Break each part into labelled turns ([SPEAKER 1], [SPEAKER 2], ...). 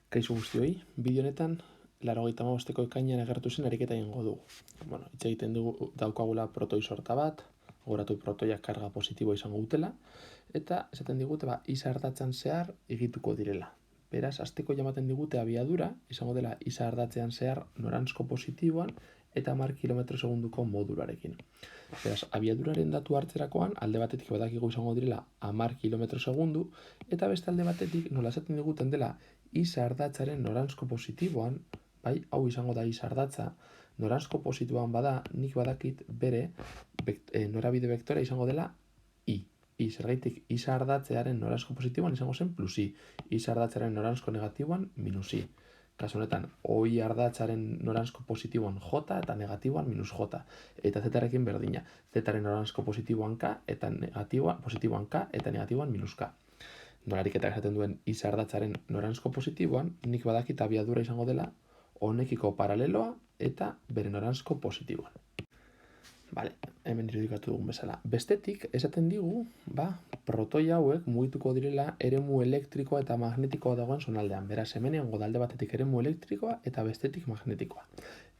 [SPEAKER 1] Kaixo guztioi, bideo honetan 95ko ekainean agertu zen ariketa egingo dugu. Hitz egiten dugu daukagula protoi sorta bat, gogoratu protoiak karga positiboa izango dutela, eta esaten digute isa ardatzan zehar egituko direla. Beraz, hasteko jamaten digute abiadura, izango dela isa ardatzean zehar noranzko positiboan eta 10 km/segunduko modularekin. Beraz, abiaduraren datu hartzerakoan, alde batetik badakigu izango direla 10 km/segundu, eta beste alde batetik nola esaten diguten dela isa ardatzaren noranzko positiboan, bai, hau izango da isa ardatza, noranzko positiboan bada, nik badakit bere norabide vektora izango dela i. Zergaitik isa ardatzearen noranzko positiboan izango zen plus i. Isa ardatzearen noranzko negatiboan minus i. Kasu honetan, oi ardatzaren noranzko positiboan j eta negatiboan minus j. Eta zetarekin berdina. Zetaren noranzko positiboan k eta positiboan k eta negatiboan minus k. Nola ariketak esaten duen isa ardatzaren noranzko positiboan, nik badakit abiadura izango dela honekiko paraleloa eta bere noranzko positiboan. Hemen irudikatu dugun bezala. Bestetik, esaten digu, protoi hauek mugituko direla eremu elektrikoa eta magnetikoa dagoen zonaldean. Beraz, hemen egongo alde batetik eremu elektrikoa eta bestetik magnetikoa.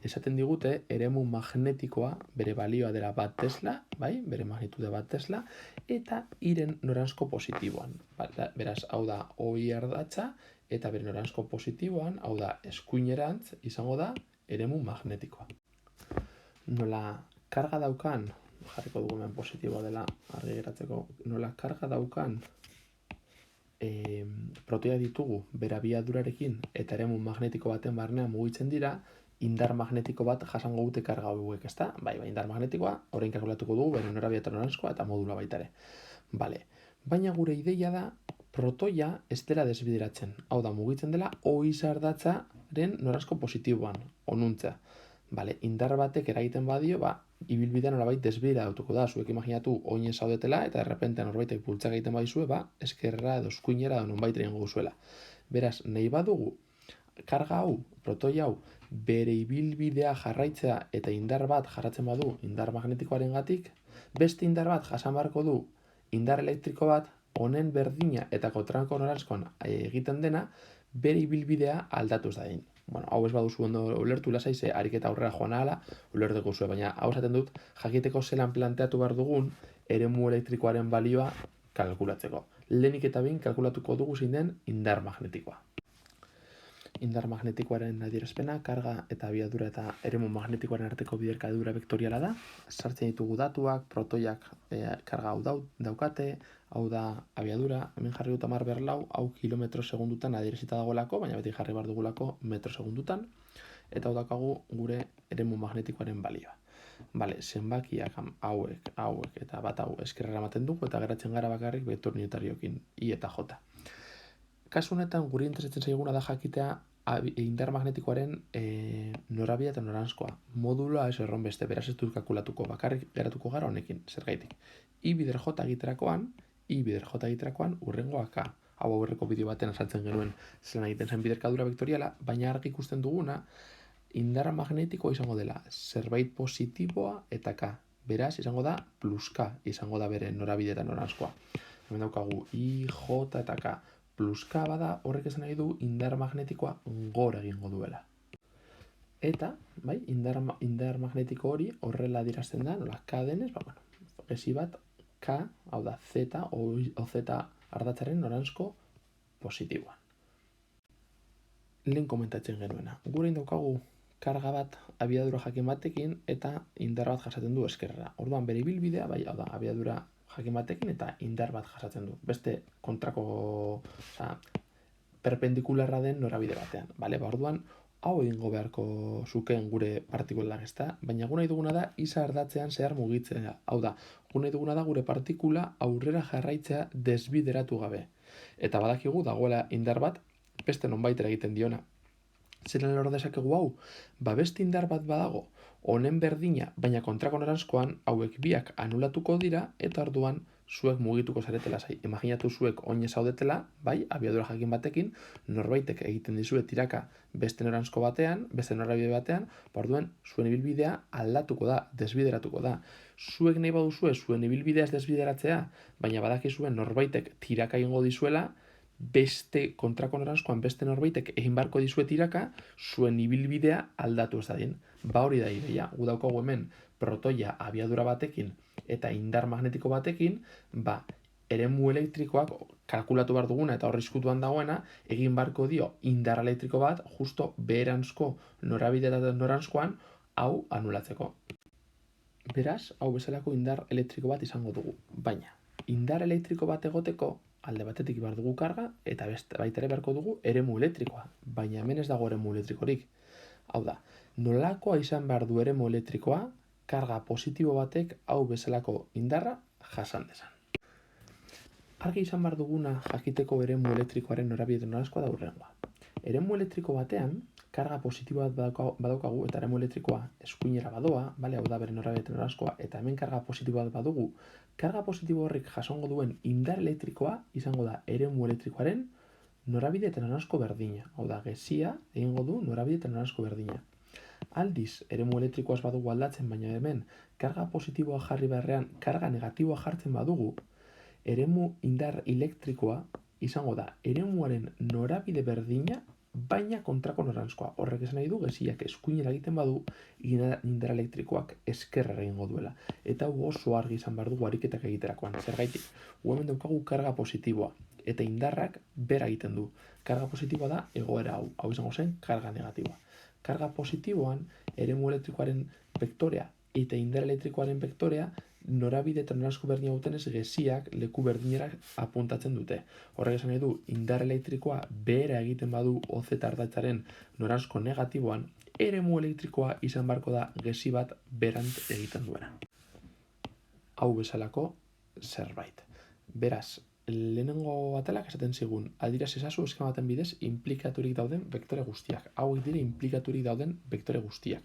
[SPEAKER 1] Esaten digute, eremu magnetikoa bere balioa dela 1 Tesla, bere magnitude 1 Tesla, eta iren noranzko positiboan. Beraz, hau da oi ardatza, eta bere noranzko positiboan, hau da eskuinerantz, izango da eremu magnetikoa. Nola karga daukan, jarriko dugu hemen positiboa dela argi geratzeko, nola karga daukan protoia ditugu bere abiadurarekin eta eremu magnetiko baten barnean mugitzen dira, indar magnetiko bat jasango dute karga hauek, ezta? Indar magnetikoa, orain kalkulatuko dugu, bere norabide eta noranzkoa eta modula baita ere. Baina gure ideia da protoia ez dela desbideratzen. Hau da, mugitzen dela isa ardatzaren noranzko positiboan, onuntza. Indar batek eragiten badio, ibilbidean nolabait desbideratuko da. Zuek imaginatu oinez zaudetela eta errepente norbaitek bultzak egiten badizue, eskerra edo eskuinera edo nonbait egingo duzuela. Beraz, nahi badugu karga hau, protoi hau, bere ibilbidea jarraitzea eta indar bat jarratzen badu indar magnetikoarengatik, beste indar bat jasan beharko du indar elektriko bat, honen berdina eta kontranko noranzkoan egiten dena, bere ibilbidea aldatuz dadin. Hau ez baduzu ondo ulertu lasai, ze ariketa aurrera joan ahala, ulertuko zuen, baina hau esaten dut, jakiteko zelan planteatu behar dugun eremu elektrikoaren balioa kalkulatzeko. Lehenik eta behin kalkulatuko dugu zein den indar magnetikoa. Indar magnetikoaren adierazpena, karga eta abiadura eta eremu magnetikoaren arteko biderkadura vektoriala da. Sartzen ditugu datuak, protoiak karga hau daukate, hau da abiadura, hemen jarri dut 10 berlau, hau kilometro segundutan adierazita dagoelako, baina beti jarri behar dugulako metro segundutan, eta hau daukagu gure eremu magnetikoaren balioa. Zenbakiak hauek eta bat hau eskerrera ematen dugu, eta geratzen gara bakarrik vektor unitariokin, i eta j. Kasu honetan, guri interesatzen zaiguna da jakitea indar magnetikoaren norabidea eta noranzkoa. Modula ez erron beste, beraz ez dut kalkulatuko, bakarrik geratuko gara honekin, zergaitik. I bider j egiterakoan urrengoa k. Hau aurreko bideo baten azaltzen genuen zelan egiten zen biderkadura vektoriala, baina argi ikusten duguna, indar magnetikoa izango dela zerbait positiboa eta k. Beraz, izango da plus k, izango da bere norabide eta noranzkoa. Hemen daukagu i, j eta k. Plus k bada horrek esan nahi du indar magnetikoa gora egingo duela. Eta, indar magnetiko hori horrela adierazten da, nola k denez, gesi bat k, hau da z, o z ardatzaren noranzko positiboan. Lehen komentatzen genuena. Gure daukagu karga bat abiadura jakin batekin eta indar bat jasaten du eskerrera. Orduan bere ibilbidea, hau da abiadura jakin batekin eta indar bat jasatzen du. Beste kontrako, perpendikularra den norabide batean. Orduan, hau egingo beharko zukeen gure partikulak, ezta? Baina gu nahi duguna da isa ardatzean zehar mugitzea. Hau da, gu nahi duguna da gure partikula aurrera jarraitzea desbideratu gabe. Eta badakigu dagoela indar bat, beste nonbaitera egiten diona. Zeran lor dezakegu hau? Beste indar bat badago, honen berdina, baina kontrako noranzkoan hauek biak anulatuko dira, eta orduan zuek mugituko zaretela zai. Imaginatu zuek oinez zaudetela, abiadura jakin batekin, norbaitek egiten dizue tiraka beste noranzko batean, beste norabide batean, orduan zuen ibilbidea aldatuko da, desbideratuko da. Zuek nahi baduzue zuen ibilbidea ez desbideratzea, baina badakizuen norbaitek tiraka egingo dizuela, beste kontrako noranzkoan beste norbaitek egin barko dizuet iraka, zuen ibilbidea aldatu ez dadin. Ba hori da ideia, gu daukagu hemen protoia abiadura batekin eta indar magnetiko batekin, ba, eremu elektrikoak kalkulatu behar duguna eta hor izkutuan dagoena, egin barko dio indar elektriko bat, justo beheranzko norabide eta noranzkoan, hau anulatzeko. Beraz, hau bezalako indar elektriko bat izango dugu. Baina, indar elektriko bat egoteko, alde batetik behar dugu karga, eta baita ere beharko dugu eremu elektrikoa. Baina hemen ez dago eremu elektrikorik. Hau da, nolakoa izan behar du eremu elektrikoa, karga positibo batek hau bezalako indarra jasan dezan. Argi izan behar duguna jakiteko eremu elektrikoaren norabide noranzkoa da hurrengoa. Eremu elektriko batean, karga positibo bat badaukagu eta eremu elektrikoa eskuinera badoa, hau da bere norabide noranzkoa, eta hemen karga positibo bat badugu, karga positibo horrek jasongo duen indar elektrikoa izango da eremu elektrikoaren norabide eta noranzko berdina. Hau da, gezia egingo du norabide eta noranzko berdina. Aldiz, eremu elektrikoaz badugu aldatzen, baina hemen karga positiboa jarri beharrean karga negatiboa jartzen badugu, eremu indar elektrikoa izango da eremuaren norabide berdina, baina kontrako noranzkoa. Horrek esan nahi du, geziak eskuinera egiten badu, indar elektrikoak eskerrera egingo duela. Eta hu oso argi izan behar dugu ariketak egiterakoan. Zergaitik, hu hemen daukagu karga positiboa, eta indarrak bera egiten du. Karga positiboa da egoera hau izango zen karga negatiboa. Karga positiboan, eremu elektrikoaren vektorea eta indar elektrikoaren vektorea norabide eta noranzko berdina dutenez geziak leku berdinerak apuntatzen dute. Horrek esan nahi du, indar elektrikoa behera egiten badu OZ ardatzaren noranzko negatiboan, eremu elektrikoa izan barko da gezi bat berant egiten duena. Hau bezalako zerbait. Beraz, lehenengo atalak esaten zigun, adiraz ezazu eskema baten bidez implikaturik dauden vektore guztiak. Hauek dire implikaturik dauden vektore guztiak.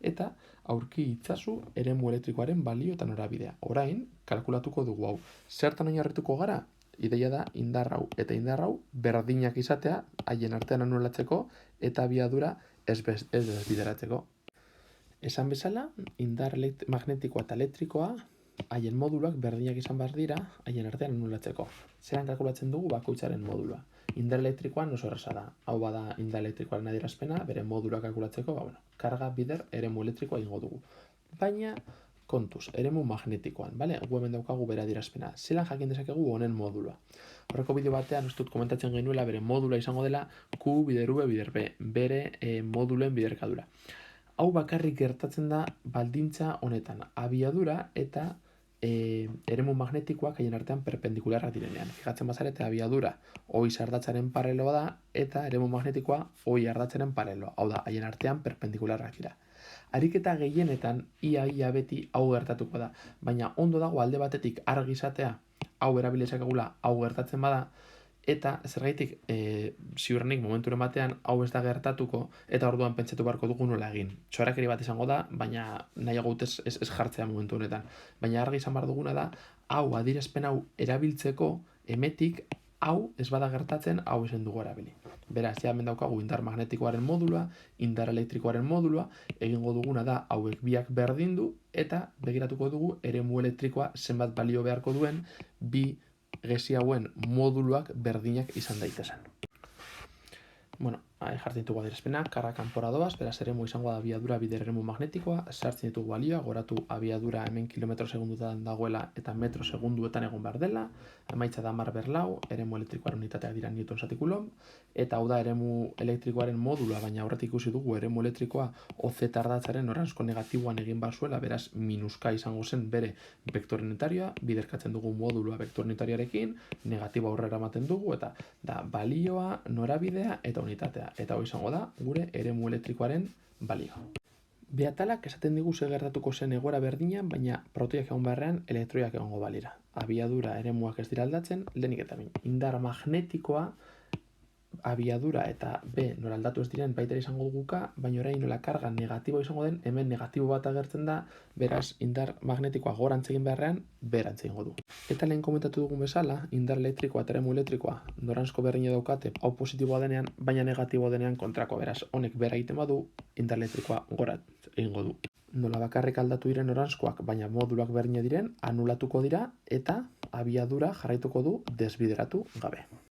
[SPEAKER 1] Eta aurki itzazu eremu elektrikoaren balio eta norabidea. Orain, kalkulatuko dugu hau. Zertan oinarrituko gara? Ideia da indar hau eta indar hau berdinak izatea, haien artean anulatzeko eta abiadura ez desbideratzeko. Esan bezala, indar magnetikoa eta elektrikoa haien moduluak berdinak izan behar dira, haien artean anulatzeko. Zeran kalkulatzen dugu bakoitzaren modulua. Indar elektrikoan oso erraza da. Hau bada indar elektrikoaren adierazpena, bere modulua kalkulatzeko, karga bider eremu elektrikoa ingo dugu. Baina, kontuz, eremu magnetikoan, gu hemen daukagu bere adierazpena. Zelan jakin dezakegu honen modulua. Horreko bideo batean, ustut komentatzen genuela, bere modula izango dela Q bider V bider B, bere modulen biderkadura. Hau bakarrik gertatzen da baldintza honetan, abiadura eta eremu magnetikoak haien artean perpendikularrak direnean. Fijatzen bazarete, abiadura hoi ardatzaren paraleloa da eta eremu magnetikoa hoi ardatzaren paraleloa. Hau da, haien artean perpendikularrak dira. Ariketa gehienetan ia beti hau gertatuko da, baina ondo dago alde batetik argi izatea hau erabilizakegula hau gertatzen bada, eta zergaitik ziurrenik momenturen batean hau ez da gertatuko eta orduan pentsatu beharko dugu nola egin. Txorakeri bat izango da, baina nahiago dut ez jartzea momentu honetan. Baina argi izan behar duguna da, hau adierazpen hau erabiltzeko emetik hau ez bada gertatzen hau ezen dugu erabili. Beraz, ja hemen daukagu indar magnetikoaren modulua, indar elektrikoaren modulua, egingo duguna da hauek biak berdindu eta begiratuko dugu eremu elektrikoa zenbat balio beharko duen bi gezi hauen moduluak berdinak izan daitezen. Jartzen ditugu adierazpenak, karga kanpora doaz, beraz eremu izango da abiadura bider eremu magnetikoa, sartzen ditugu balioa, goratu abiadura hemen kilometro segunduetan dagoela eta metro segunduetan egon behar dela, emaitza da 10/4, eremu elektrikoaren unitateak dira Newton satikulon, eta hau da eremu elektrikoaren modulua, baina aurretik ikusi dugu eremu elektrikoa OZ ardatzaren noranzko negatiboan egin bazuela, beraz minuska izango zen bere vektor unitarioa, biderkatzen dugu modulua vektor unitarioarekin, negatibo aurrera ematen dugu, eta da balioa, norabidea eta unitatea. Eta hori izango da, gure eremu elektrikoaren balioa. Bi atalak esaten digu zer gertatuko zen egoera berdinan, baina protoiak egon beharrean elektroiak egongo balira. Abiadura eremuak ez dira aldatzen, lehenik eta behin. Indar magnetikoa, abiadura eta B nora aldatu ez diren baita izango duguka, baina orain nola karga negatibo izango den, hemen negatibo bat agertzen da, beraz indar magnetikoa gorantz egin beharrean, berantz egingo du. Eta lehen komentatu dugun bezala, indar elektrikoa eta eremu elektrikoa noranzko berdina daukate, hau positiboa denean, baina negatiboa denean kontrako, beraz honek bera egiten badu, indar elektrikoa gorantz egingo du. Nola bakarrik aldatu diren noranzkoak, baina moduluak berdina diren, anulatuko dira eta abiadura jarraituko du desbideratu gabe.